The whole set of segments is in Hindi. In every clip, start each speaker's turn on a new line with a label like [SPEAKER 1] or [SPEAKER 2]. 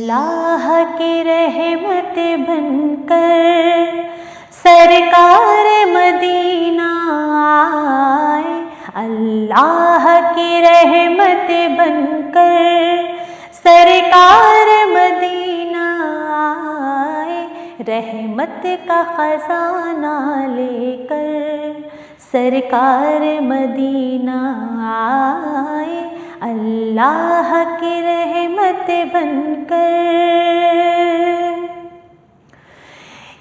[SPEAKER 1] अल्लाह की रहमत बनकर सरकार मदीना आए। अल्लाह की रहमत बनकर सरकार मदीना आए। रहमत का खजाना लेकर सरकार मदीना आए। अल्लाह की रहमत बनकर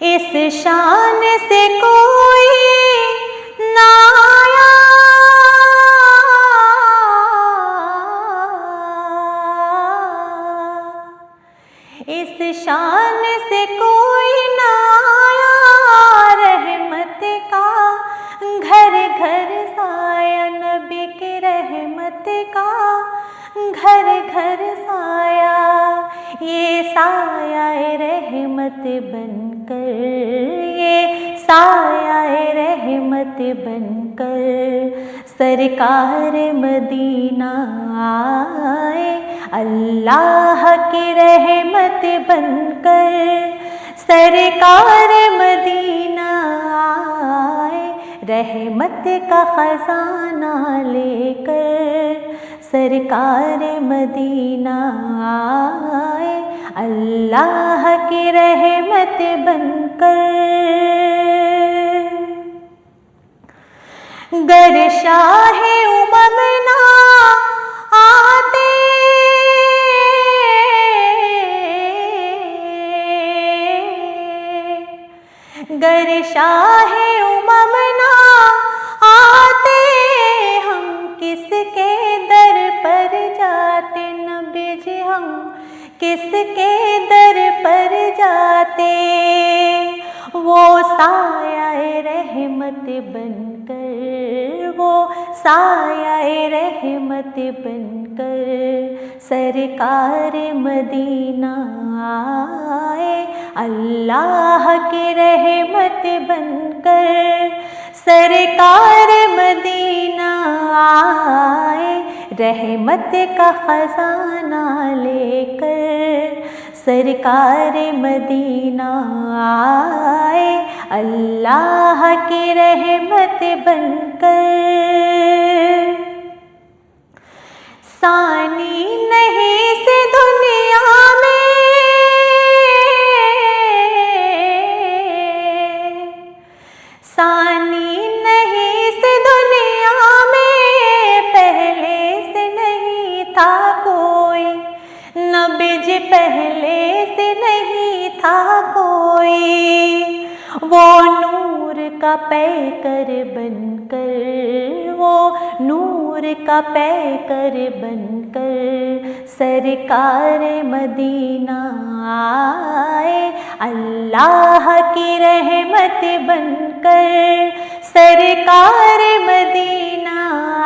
[SPEAKER 1] इस शान से कोई ना आया, इस शान से कोई ना आया। रहमत का घर घर साया, नबी की रहमत का घर घर साया। ये साया रहमत बनकर, ये साया रहमत बनकर सरकार मदीना आए। अल्लाह की रहमत बनकर सरकार मदीना आए। रहमत का खजाना लेकर सरकार मदीना आए। अल्लाह की रहमत बनकर गर शाहे उमम ना आते, गर शाहे उमम ना आते, हम किसके दर पर जाते। नबी जी हम किसके दर पर जाते। वो साया रहमत बनकर, वो साया रहमत बनकर सरकार मदीना आए। अल्लाह की रहमत बनकर सरकार मदीना आए। रहमत का खजाना लेकर सरकार मदीना आए। अल्लाह की रहमत बनकर सानी नहीं से दुनिया में, सानी नहीं से दुनिया में, पहले से नहीं था कोई। नबी जी पहले से नहीं था कोई। वो नूर का पैकर बनकर, वो नूर का पैकर बनकर सरकार मदीना आए। अल्लाह की रहमत बनकर सरकार मदीना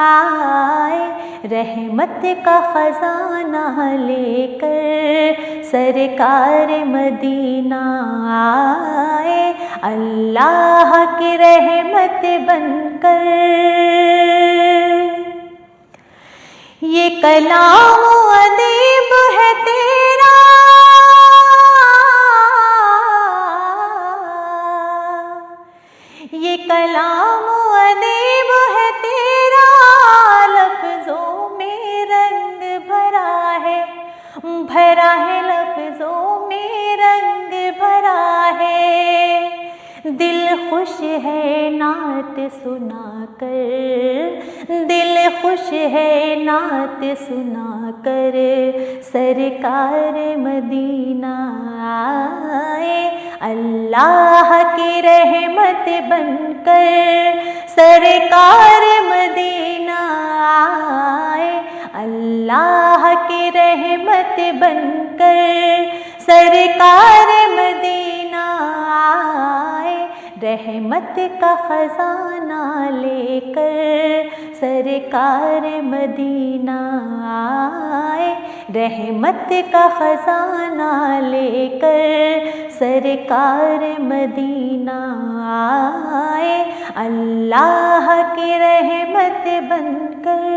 [SPEAKER 1] आए। रहमत का खजाना लेकर सरकार मदीना आए। अल्लाह की रहमत बनकर ये कलाम अदीब है तेरा, ये कलाम अदीब है तेरा। लफ्ज़ों में रंग भरा है, भरा है लफ्ज़ों में रंग भरा है। दिल खुश है नात सुनाकर, दिल खुश है नात सुनाकर सरकार मदीना आए। अल्लाह की रहमत बनकर सरकार मदीना आए। अल्लाह की रहमत बनकर सरकार मदीना आए। रहमत का खजाना लेकर सरकार मदीना आए। रहमत का खजाना लेकर सरकार मदीना आए। अल्लाह की रहमत बनकर।